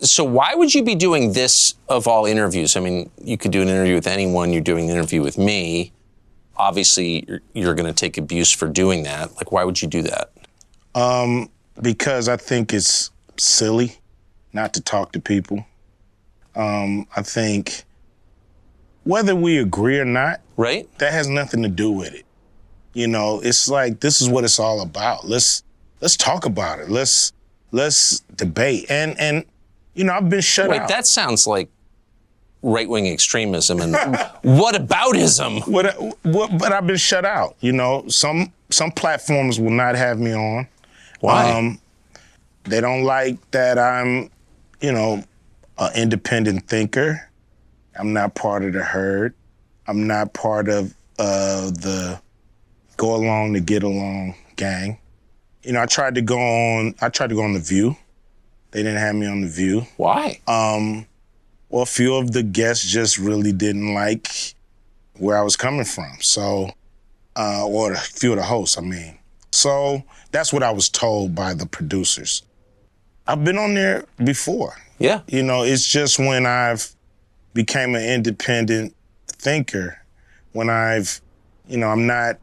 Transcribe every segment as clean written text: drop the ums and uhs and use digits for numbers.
So why would you be doing this of all interviews? I mean, you could do an interview with anyone. You're doing an interview with me. Obviously, you're going to take abuse for doing that. Like, why would you do that? Because I think it's silly not to talk to people. I think whether we agree or not, right? That has nothing to do with it. You know, it's like, this is what it's all about. Let's talk about it. Let's debate. And you know, I've been shut out. Wait, that sounds like right-wing extremism and whataboutism. But I've been shut out. You know, some platforms will not have me on. Why? They don't like that I'm, you know, an independent thinker. I'm not part of the herd. I'm not part of the go along to get along gang. You know, I tried to go on The View. They didn't have me on The View. Why? Well, a few of the guests just really didn't like where I was coming from. So, or a few of the hosts, I mean. So that's what I was told by the producers. I've been on there before. Yeah. You know, it's just when I've became an independent thinker, when I've, you know, I'm not,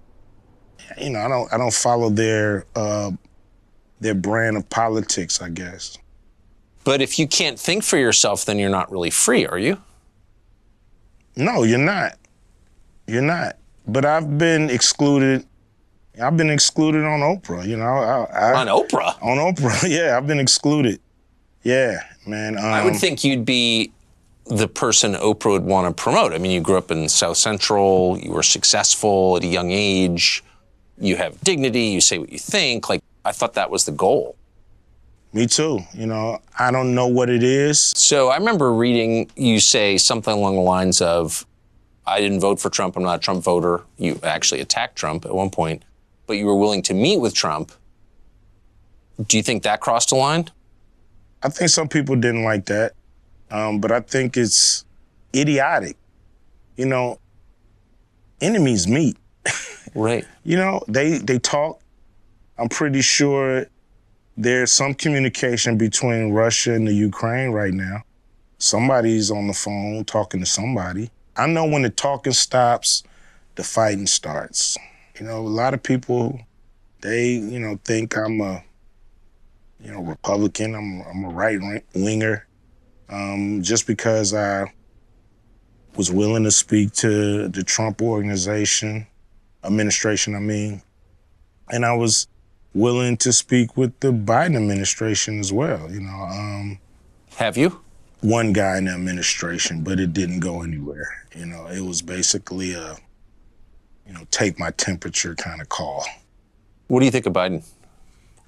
you know, I don't follow their brand of politics, I guess. But if you can't think for yourself, then you're not really free, are you? No, you're not. You're not. But I've been excluded. I've been excluded on Oprah, you know. On Oprah? On Oprah, yeah, I've been excluded. Yeah, man. I would think you'd be the person Oprah would want to promote. I mean, you grew up in South Central, you were successful at a young age, you have dignity, you say what you think. Like, I thought that was the goal. Me too. You know, I don't know what it is. So I remember reading you say something along the lines of, I didn't vote for Trump, I'm not a Trump voter. You actually attacked Trump at one point, but you were willing to meet with Trump. Do you think that crossed a line? I think some people didn't like that, but I think it's idiotic. You know, enemies meet. Right. You know, they talk. I'm pretty sure there's some communication between Russia and the Ukraine right now. Somebody's on the phone talking to somebody. I know when the talking stops, the fighting starts. You know, a lot of people, they, you know, think I'm a, you know, Republican, I'm a right-winger, just because I was willing to speak to the Trump administration, I mean, and I was willing to speak with the Biden administration as well, you know. Have you? One guy in the administration, but it didn't go anywhere. You know, it was basically a, you know, take my temperature kind of call. What do you think of Biden?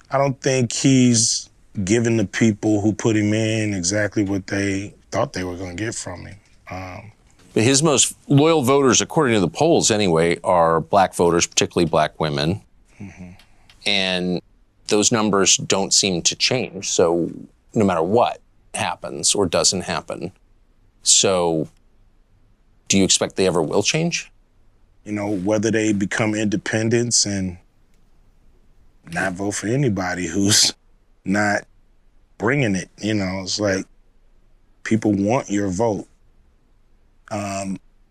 I don't think he's given the people who put him in exactly what they thought they were going to get from him. But his most loyal voters, according to the polls anyway, are black voters, particularly black women. Mm-hmm. And those numbers don't seem to change. So no matter what happens or doesn't happen. So do you expect they ever will change? You know, whether they become independents and not vote for anybody who's not bringing it, you know, it's like people want your vote.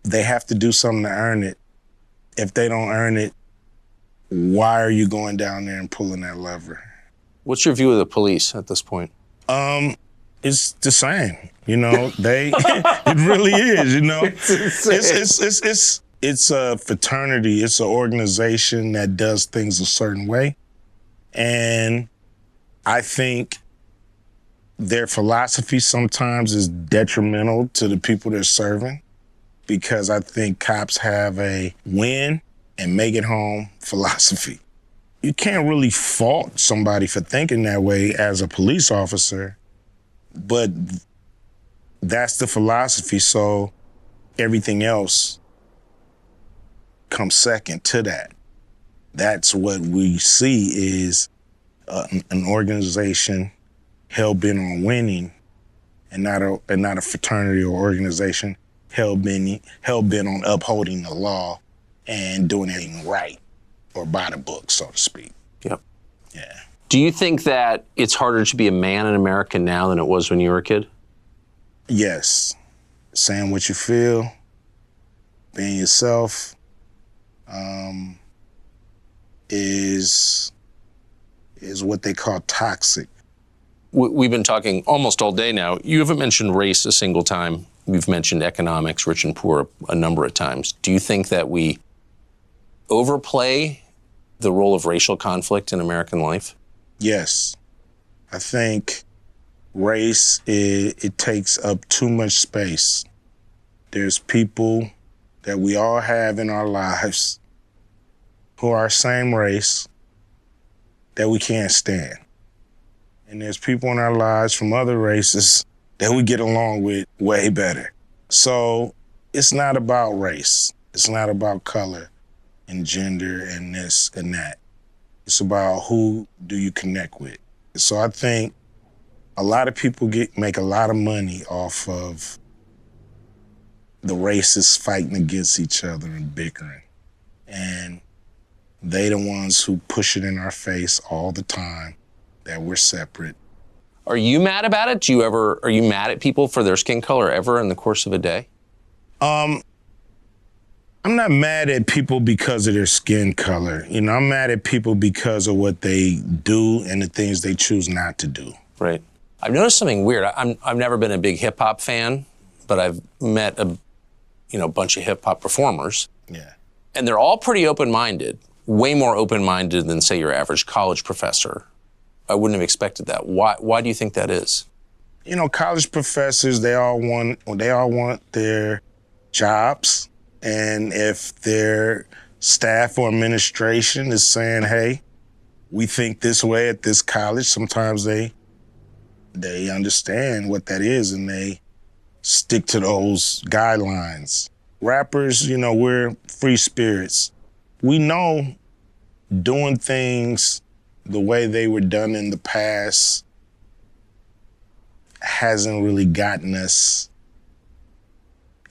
They have to do something to earn it. If they don't earn it, why are you going down there and pulling that lever? What's your view of the police at this point? It's the same, you know. It really is, you know. It's a fraternity. It's an organization that does things a certain way, and I think their philosophy sometimes is detrimental to the people they're serving, because I think cops have a win and make it home philosophy. You can't really fault somebody for thinking that way as a police officer, but that's the philosophy, so everything else comes second to that. That's what we see is an organization hell-bent on winning, and not a fraternity or organization hell-bent on upholding the law and doing everything right, or by the book, so to speak. Yep. Yeah. Do you think that it's harder to be a man in America now than it was when you were a kid? Yes. Saying what you feel, being yourself, is what they call toxic. We've been talking almost all day now. You haven't mentioned race a single time. We've mentioned economics, rich and poor, a number of times. Do you think that we overplay the role of racial conflict in American life? Yes. I think race, it takes up too much space. There's people that we all have in our lives who are same race that we can't stand. And there's people in our lives from other races that we get along with way better. So it's not about race. It's not about color and gender and this and that. It's about who do you connect with. So I think a lot of people make a lot of money off of the racists fighting against each other and bickering. And they the ones who push it in our face all the time that we're separate. Are you mad about it? Are you mad at people for their skin color ever in the course of a day? I'm not mad at people because of their skin color. You know, I'm mad at people because of what they do and the things they choose not to do. Right. I've noticed something weird. I've never been a big hip hop fan, but I've met a bunch of hip hop performers. Yeah. And they're all pretty open-minded, way more open-minded than, say, your average college professor. I wouldn't have expected that. Why do you think that is? You know, college professors, they all want their jobs. And if their staff or administration is saying, hey, we think this way at this college, sometimes they understand what that is and they stick to those guidelines. Rappers, you know, we're free spirits. We know doing things the way they were done in the past hasn't really gotten us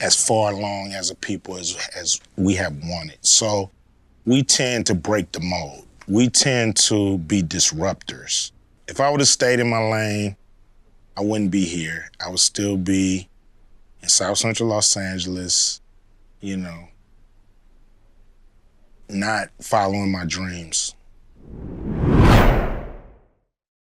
as far along as a people as we have wanted. So we tend to break the mold. We tend to be disruptors. If I would have stayed in my lane, I wouldn't be here. I would still be in South Central Los Angeles, you know, not following my dreams.